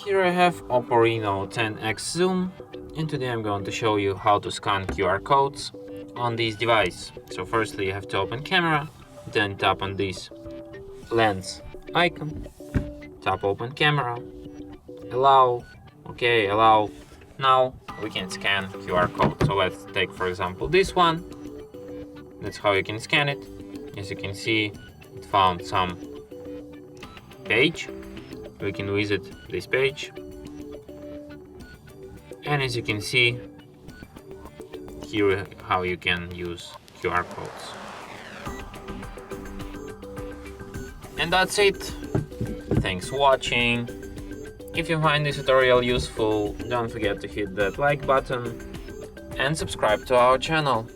Here I have Oppo Reno 10X Zoom, and today I'm going to show you how to scan QR codes on this device. So firstly you have to open camera, then tap on this lens icon, tap open camera, allow, okay, allow. Now we can scan QR code. So let's take for example this one. That's how you can scan it. As you can see, it found some page. We can visit this page, and as you can see here how you can use QR codes. And that's it. Thanks for watching. If you find this tutorial useful, don't forget to hit that like button and subscribe to our channel.